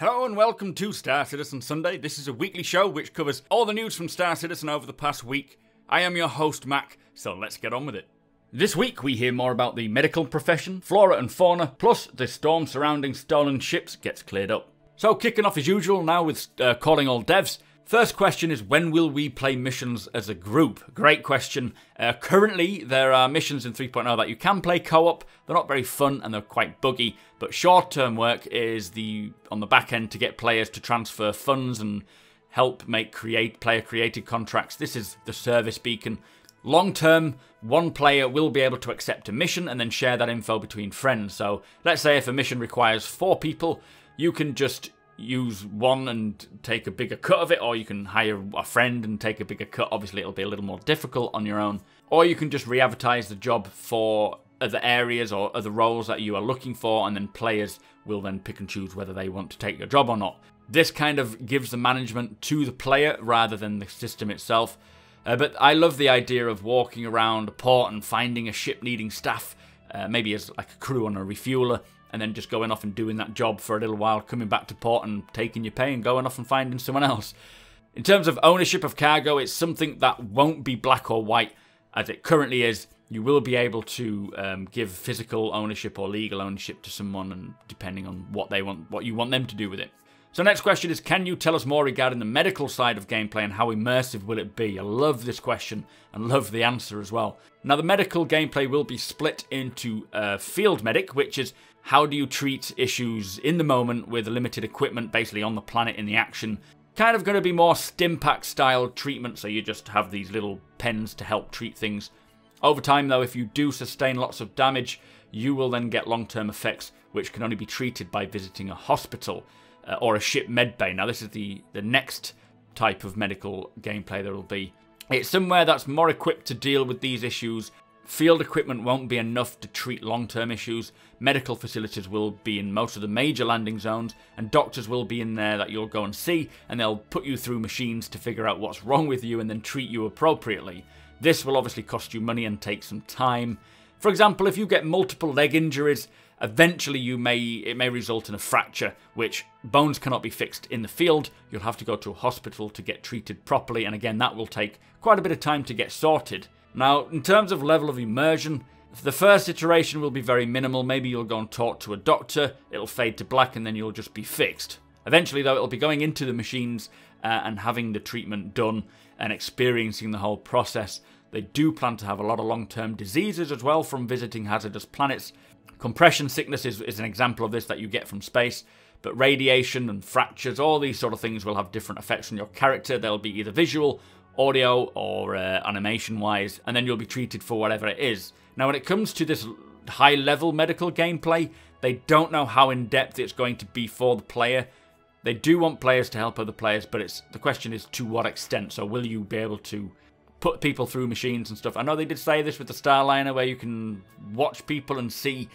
Hello and welcome to Star Citizen Sunday. This is a weekly show which covers all the news from Star Citizen over the past week. I am your host Mac, so let's get on with it. This week we hear more about the medical profession, flora and fauna, plus the storm surrounding stolen ships gets cleared up. So kicking off as usual now with calling all devs. First question is, when will we play missions as a group? Great question. Currently, there are missions in 3.0 that you can play co-op. They're not very fun and they're quite buggy, but short-term work is on the back end to get players to transfer funds and help make player-created contracts. This is the service beacon. Long-term, one player will be able to accept a mission and then share that info between friends. So let's say if a mission requires 4 people, you can just use one and take a bigger cut of it, or you can hire a friend and take a bigger cut. Obviously it'll be a little more difficult on your own, or you can just re-advertise the job for other areas or other roles that you are looking for, and then players will then pick and choose whether they want to take your job or not. This kind of gives the management to the player rather than the system itself, but I love the idea of walking around a port and finding a ship needing staff, maybe as like a crew on a refueler, and then just going off and doing that job for a little while, coming back to port and taking your pay and going off and finding someone else. In terms of ownership of cargo, it's something that won't be black or white as it currently is. You will be able to give physical ownership or legal ownership to someone, and depending on what you want them to do with it. So next question is, can you tell us more regarding the medical side of gameplay and how immersive will it be? I love this question and love the answer as well. Now the medical gameplay will be split into field medic, which is how do you treat issues in the moment with limited equipment basically on the planet in the action. Kind of going to be more Stimpack style treatment, so you just have these little pens to help treat things. Over time though, if you do sustain lots of damage, you will then get long-term effects which can only be treated by visiting a hospital or a ship medbay. Now this is the next type of medical gameplay there will be. It's somewhere that's more equipped to deal with these issues. Field equipment won't be enough to treat long-term issues. Medical facilities will be in most of the major landing zones, and doctors will be in there that you'll go and see, and they'll put you through machines to figure out what's wrong with you and then treat you appropriately. This will obviously cost you money and take some time. For example, if you get multiple leg injuries, eventually it may result in a fracture, which bones cannot be fixed in the field. You'll have to go to a hospital to get treated properly, and again that will take quite a bit of time to get sorted. Now, in terms of level of immersion, the first iteration will be very minimal. Maybe you'll go and talk to a doctor, it'll fade to black, and then you'll just be fixed. Eventually, though, it'll be going into the machines and having the treatment done and experiencing the whole process. They do plan to have a lot of long-term diseases as well from visiting hazardous planets. Compression sickness is an example of this that you get from space, but radiation and fractures, all these sort of things will have different effects on your character. They'll be either visual, audio, or animation-wise, and then you'll be treated for whatever it is. Now, when it comes to this high-level medical gameplay, they don't know how in-depth it's going to be for the player. They do want players to help other players, but the question is to what extent. So will you be able to put people through machines and stuff? I know they did say this with the Starliner, where you can watch people and see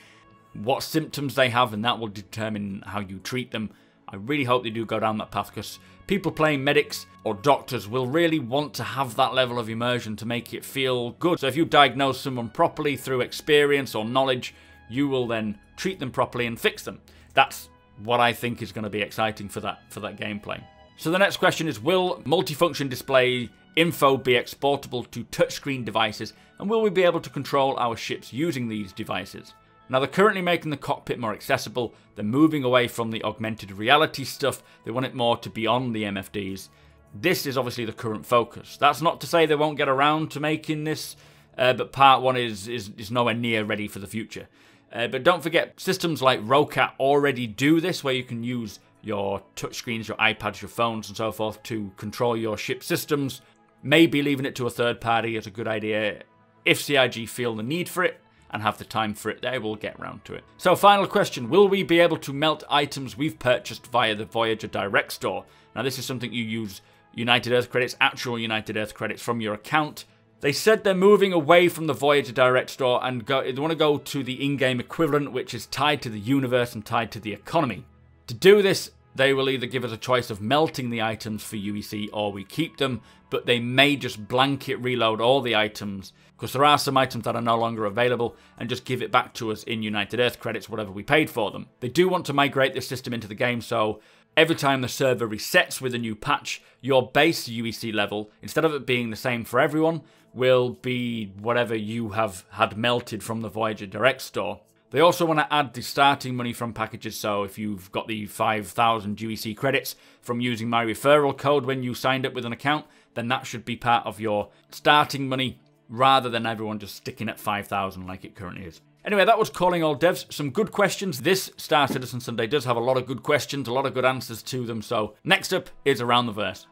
what symptoms they have, and that will determine how you treat them. I really hope they do go down that path, because people playing medics or doctors will really want to have that level of immersion to make it feel good. So if you diagnose someone properly through experience or knowledge, you will then treat them properly and fix them. That's what I think is going to be exciting for that gameplay. So the next question is, will multifunction display info be exportable to touchscreen devices, and will we be able to control our ships using these devices? Now, they're currently making the cockpit more accessible. They're moving away from the augmented reality stuff. They want it more to be on the MFDs. This is obviously the current focus. That's not to say they won't get around to making this, but part 1 is nowhere near ready for the future. But don't forget, systems like Rocat already do this, where you can use your touchscreens, your iPads, your phones, and so forth to control your ship systems. Maybe leaving it to a third party is a good idea. If CIG feel the need for it and have the time for it, they will get around to it. So final question, will we be able to melt items we've purchased via the Voyager Direct Store? Now this is something you use United Earth credits, actual United Earth credits from your account. They said they're moving away from the Voyager Direct Store and they want to go to the in-game equivalent, which is tied to the universe and tied to the economy. To do this, they will either give us a choice of melting the items for UEC or we keep them, but they may just blanket reload all the items, because there are some items that are no longer available, and just give it back to us in United Earth credits, whatever we paid for them. They do want to migrate this system into the game, so every time the server resets with a new patch, your base UEC level, instead of it being the same for everyone, will be whatever you have had melted from the Voyager Direct store. They also want to add the starting money from packages, so if you've got the 5,000 UEC credits from using my referral code when you signed up with an account, then that should be part of your starting money, rather than everyone just sticking at 5,000 like it currently is. Anyway, that was Calling All Devs. Some good questions. This Star Citizen Sunday does have a lot of good questions, a lot of good answers to them, so next up is Around the Verse.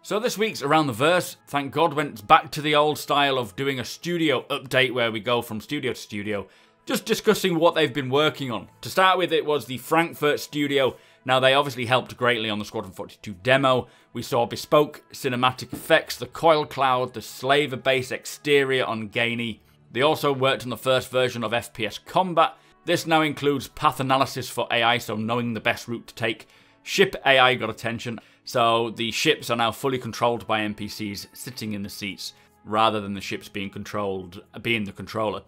So this week's Around the Verse, thank God, went back to the old style of doing a studio update where we go from studio to studio, just discussing what they've been working on. To start with, it was the Frankfurt studio. Now, they obviously helped greatly on the Squadron 42 demo. We saw bespoke cinematic effects, the coil cloud, the slaver base exterior on Gainey. They also worked on the first version of FPS combat. This now includes path analysis for AI, so knowing the best route to take. Ship AI got attention, so the ships are now fully controlled by NPCs sitting in the seats, rather than the ships being the controller.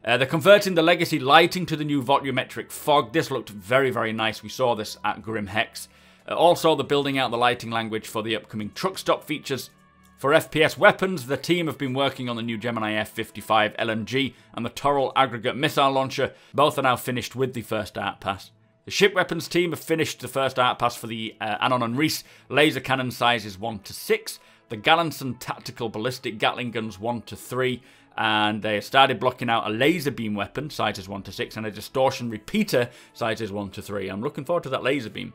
They're converting the legacy lighting to the new volumetric fog. This looked very, very nice. We saw this at Grim Hex. Also, they're building out the lighting language for the upcoming truck stop features. For FPS weapons, the team have been working on the new Gemini F-55 LMG and the Toral aggregate missile launcher. Both are now finished with the first art pass. The ship weapons team have finished the first art pass for the Anon and Reese laser cannon sizes 1 to 6, the Gallinson tactical ballistic Gatling guns 1 to 3, and they started blocking out a laser beam weapon sizes 1 to 6 and a distortion repeater sizes 1 to 3. I'm looking forward to that laser beam.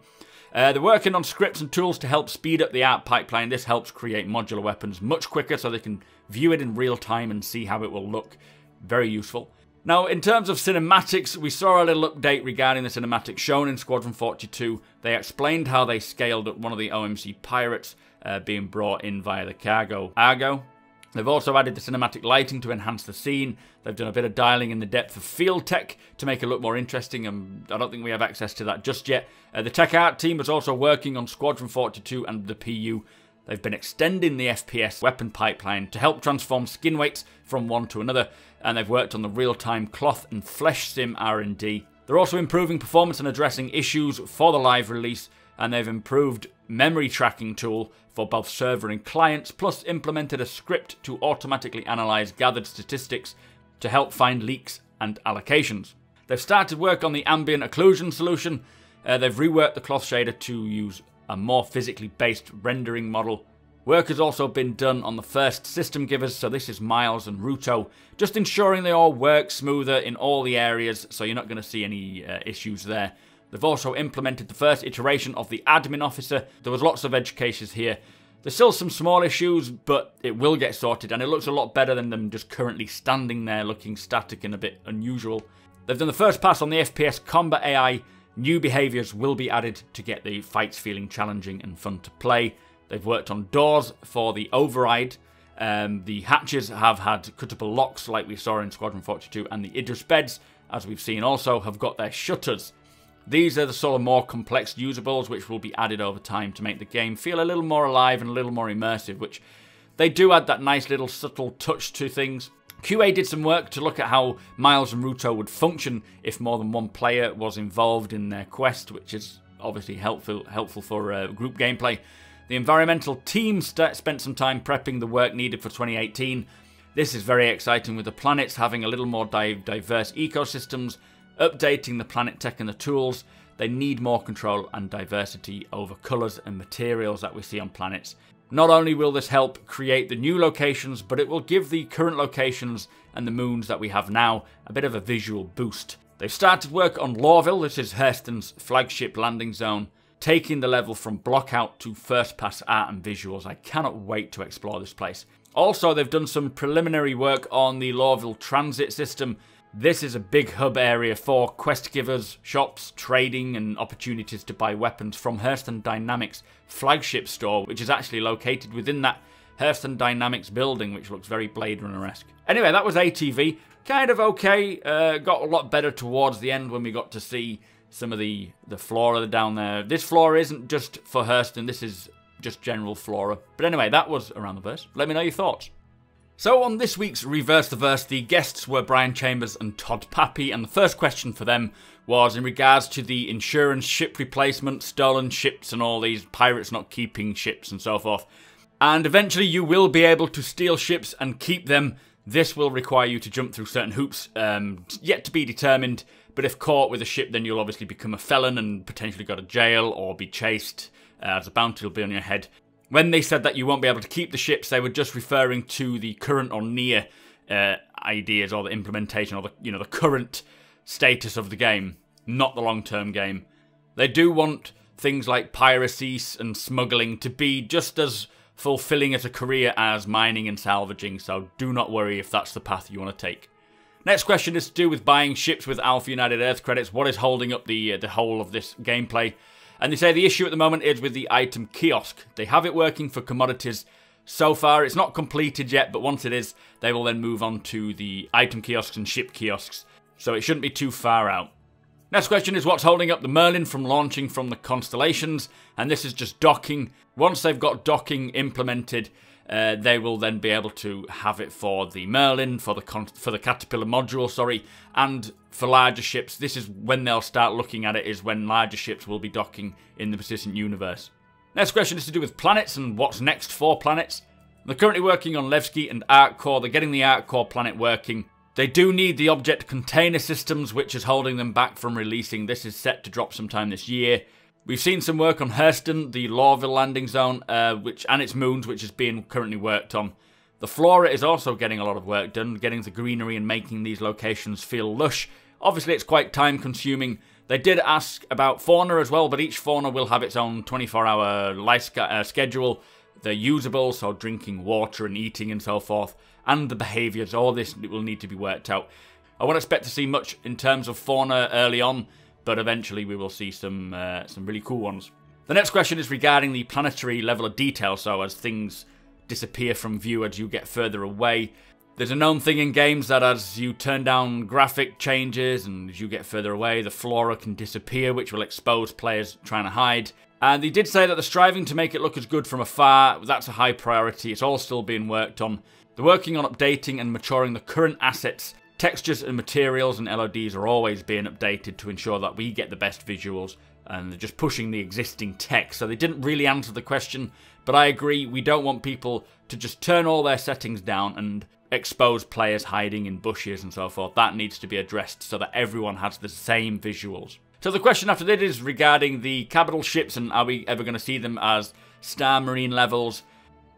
They're working on scripts and tools to help speed up the art pipeline. This helps create modular weapons much quicker so they can view it in real time and see how it will look. Very useful. Now, in terms of cinematics, we saw a little update regarding the cinematics shown in Squadron 42. They explained how they scaled up one of the OMC pirates being brought in via the cargo Argo. They've also added the cinematic lighting to enhance the scene. They've done a bit of dialing in the depth of field tech to make it look more interesting, and I don't think we have access to that just yet. The tech art team is also working on Squadron 42 and the PU. They've been extending the FPS weapon pipeline to help transform skin weights from one to another, and they've worked on the real-time cloth and flesh sim R&D. They're also improving performance and addressing issues for the live release, and they've improved memory tracking tool for both server and clients, plus implemented a script to automatically analyze gathered statistics to help find leaks and allocations. They've started work on the ambient occlusion solution. They've reworked the cloth shader to use a more physically based rendering model. Work has also been done on the first system givers, so this is Miles and Ruto, just ensuring they all work smoother in all the areas, so you're not going to see any issues there. They've also implemented the first iteration of the admin officer. There was lots of edge cases here. There's still some small issues, but it will get sorted, and it looks a lot better than them just currently standing there looking static and a bit unusual. They've done the first pass on the FPS combat AI. New behaviours will be added to get the fights feeling challenging and fun to play. They've worked on doors for the override. The hatches have had cuttable locks like we saw in Squadron 42, and the Idris beds, as we've seen also, have got their shutters. These are the sort of more complex usables which will be added over time to make the game feel a little more alive and a little more immersive, which they do add that nice little subtle touch to things. QA did some work to look at how Miles and Ruto would function if more than one player was involved in their quest, which is obviously helpful for group gameplay. The environmental team spent some time prepping the work needed for 2018. This is very exciting, with the planets having a little more diverse ecosystems, updating the planet tech and the tools. They need more control and diversity over colours and materials that we see on planets. Not only will this help create the new locations, but it will give the current locations and the moons that we have now a bit of a visual boost. They've started work on Lawville. This is Hurston's flagship landing zone, taking the level from blockout to first pass art and visuals. I cannot wait to explore this place. Also, they've done some preliminary work on the Lawville transit system. This is a big hub area for quest givers, shops, trading, and opportunities to buy weapons from Hurston Dynamics' flagship store, which is actually located within that Hurston Dynamics building, which looks very Blade Runner-esque. Anyway, that was ATV. Kind of okay. Got a lot better towards the end when we got to see some of the flora down there. This flora isn't just for Hurston, this is just general flora. But anyway, that was Around the Verse. Let me know your thoughts. So on this week's Reverse the Verse, the guests were Brian Chambers and Todd Pappy, and the first question for them was in regards to the insurance, ship replacement, stolen ships and all these pirates not keeping ships and so forth. And eventually you will be able to steal ships and keep them. This will require you to jump through certain hoops, yet to be determined, but if caught with a ship then you'll obviously become a felon and potentially go to jail or be chased, as a bounty will be on your head. When they said that you won't be able to keep the ships, they were just referring to the current or near ideas or the implementation or the current status of the game, not the long-term game. They do want things like piracy and smuggling to be just as fulfilling as a career as mining and salvaging, so do not worry if that's the path you want to take. Next question is to do with buying ships with Alpha United Earth credits. What is holding up the whole of this gameplay? And they say the issue at the moment is with the item kiosk. They have it working for commodities so far. It's not completed yet, but once it is, they will then move on to the item kiosks and ship kiosks. So it shouldn't be too far out. Next question is what's holding up the Merlin from launching from the constellations. And this is just docking. Once they've got docking implemented, they will then be able to have it for the Merlin, for the Caterpillar module, and for larger ships. This is when they'll start looking at it, is when larger ships will be docking in the persistent universe. Next question is to do with planets and what's next for planets. They're currently working on Levski and ArcCore. They're getting the ArcCore planet working. They do need the object container systems, which is holding them back from releasing. This is set to drop sometime this year. We've seen some work on Hurston, the Lorville landing zone, and its moons, which is being currently worked on. The Flora is also getting a lot of work done, getting the greenery and making these locations feel lush. Obviously, it's quite time-consuming. They did ask about fauna as well, but each fauna will have its own 24-hour life schedule. They're usable, so drinking water and eating and so forth, and the behaviours. All this will need to be worked out. I won't expect to see much in terms of fauna early on, but eventually we will see some really cool ones. The next question is regarding the planetary level of detail, so as things disappear from view as you get further away. There's a known thing in games that as you turn down graphic changes and as you get further away, the flora can disappear, which will expose players trying to hide. And they did say that they're striving to make it look as good from afar. That's a high priority. It's all still being worked on. They're working on updating and maturing the current assets. Textures and materials and LODs are always being updated to ensure that we get the best visuals, and they're just pushing the existing tech. So they didn't really answer the question, but I agree, we don't want people to just turn all their settings down and expose players hiding in bushes and so forth. That needs to be addressed so that everyone has the same visuals. So the question after that is regarding the capital ships, and are we ever going to see them as Star Marine levels?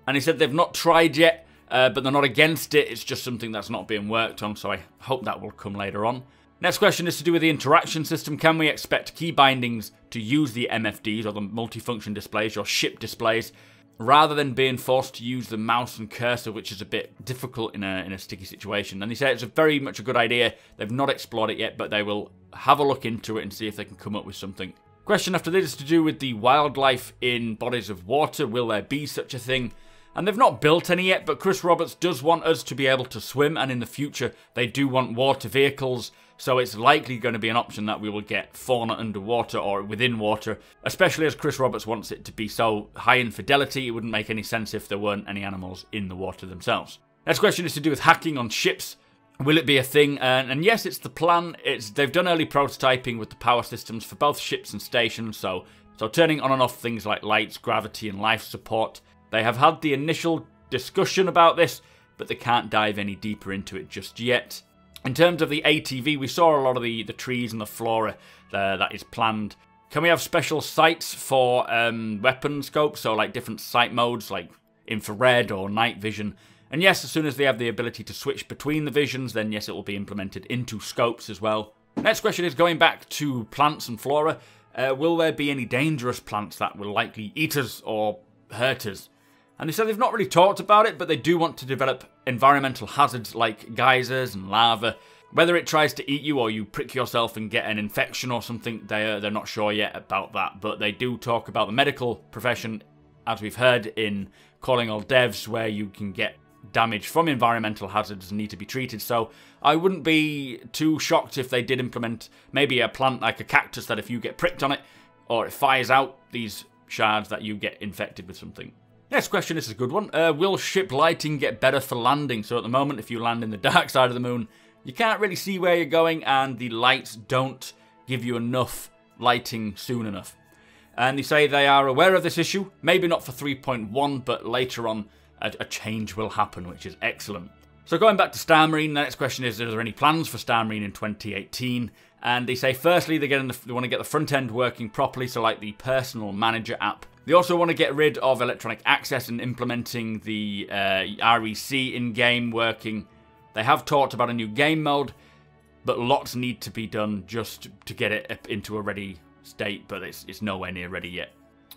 And he said they've not tried yet, but they're not against it. It's just something that's not being worked on, so I hope that will come later on. Next question is to do with the interaction system. Can we expect key bindings to use the MFDs, or the multifunction displays, or ship displays, rather than being forced to use the mouse and cursor, which is a bit difficult in a sticky situation? And they say it's very much a good idea. They've not explored it yet, but they will have a look into it and see if they can come up with something. Question after this is to do with the wildlife in bodies of water. Will there be such a thing? And they've not built any yet, but Chris Roberts does want us to be able to swim, and in the future they do want water vehicles, so it's likely going to be an option that we will get fauna underwater or within water, especially as Chris Roberts wants it to be so high in fidelity. It wouldn't make any sense if there weren't any animals in the water themselves. Next question is to do with hacking on ships. Will it be a thing? And yes, it's the plan. They've done early prototyping with the power systems for both ships and stations, so turning on and off things like lights, gravity and life support. They have had the initial discussion about this, but they can't dive any deeper into it just yet. In terms of the ATV, we saw a lot of the trees and the flora that is planned. Can we have special sights for weapon scopes, so like different sight modes like infrared or night vision? And yes, as soon as they have the ability to switch between the visions, then yes, it will be implemented into scopes as well. Next question is going back to plants and flora. Will there be any dangerous plants that will likely eat us or hurt us? And they said they've not really talked about it, but they do want to develop environmental hazards like geysers and lava. Whether it tries to eat you or you prick yourself and get an infection or something, they're not sure yet about that. But they do talk about the medical profession, as we've heard in Calling All Devs, where you can get damage from environmental hazards and need to be treated. So I wouldn't be too shocked if they did implement maybe a plant like a cactus that if you get pricked on it or it fires out these shards that you get infected with something. Next question, this is a good one. Will ship lighting get better for landing? So at the moment, if you land in the dark side of the moon, you can't really see where you're going, and the lights don't give you enough lighting soon enough. And they say they are aware of this issue, maybe not for 3.1, but later on a change will happen, which is excellent. So going back to Star Marine, the next question is there any plans for Star Marine in 2018? And they say firstly they want to get the front end working properly, so like the personal manager app. They also want to get rid of electronic access and implementing the REC in-game working. They have talked about a new game mode, but lots need to be done just to get it into a ready state, but it's nowhere near ready yet.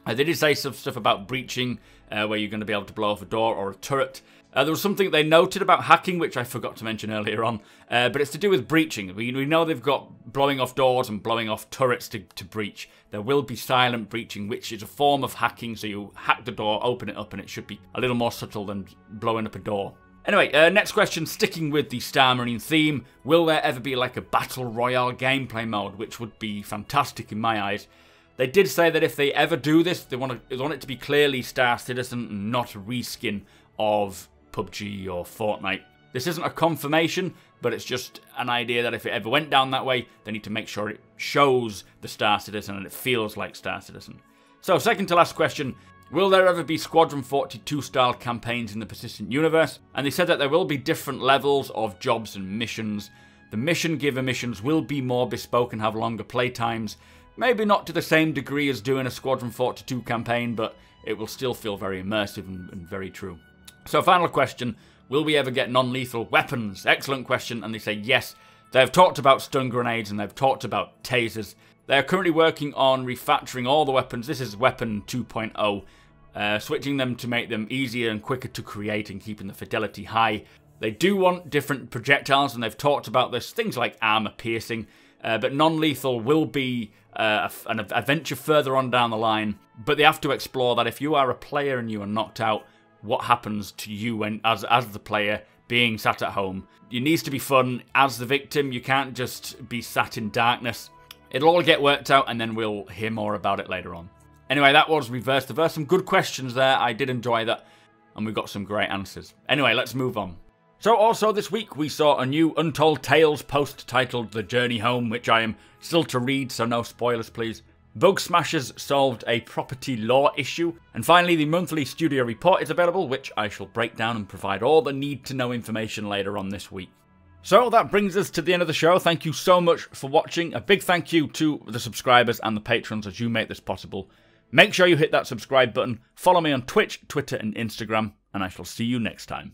They did say some stuff about breaching, where you're going to be able to blow off a door or a turret. There was something they noted about hacking, which I forgot to mention earlier on, but it's to do with breaching. We know they've got blowing off doors and blowing off turrets to breach. There will be silent breaching, which is a form of hacking, so you hack the door, open it up, and it should be a little more subtle than blowing up a door. Anyway, next question, sticking with the Star Marine theme, will there ever be like a Battle Royale gameplay mode, which would be fantastic in my eyes. They did say that if they ever do this, they want it to be clearly Star Citizen and not a reskin of PUBG or Fortnite. This isn't a confirmation, but it's just an idea that if it ever went down that way, they need to make sure it shows the Star Citizen and it feels like Star Citizen. So, second to last question, will there ever be Squadron 42 style campaigns in the persistent universe? And they said that there will be different levels of jobs and missions. The mission giver missions will be more bespoke and have longer playtimes. Maybe not to the same degree as doing a Squadron 42 campaign, but it will still feel very immersive and very true. So final question, will we ever get non-lethal weapons? Excellent question, and they say yes. They've talked about stun grenades and they've talked about tasers. They are currently working on refactoring all the weapons. This is weapon 2.0, switching them to make them easier and quicker to create and keeping the fidelity high. They do want different projectiles, and they've talked about this, things like armor piercing, but non-lethal will be an adventure further on down the line, but they have to explore that if you are a player and you are knocked out, what happens to you when, as the player being sat at home. It needs to be fun as the victim. You can't just be sat in darkness. It'll all get worked out, and then we'll hear more about it later on. Anyway, that was Reverse the Verse. Some good questions there. I did enjoy that, and we got some great answers. Anyway, let's move on. So also this week we saw a new Untold Tales post titled The Journey Home, which I am still to read, so no spoilers please. Bug Smashers solved a property law issue, and finally the monthly studio report is available, which I shall break down and provide all the need-to-know information later on this week. So that brings us to the end of the show. Thank you so much for watching. A big thank you to the subscribers and the patrons as you make this possible. Make sure you hit that subscribe button, follow me on Twitch, Twitter and Instagram, and I shall see you next time.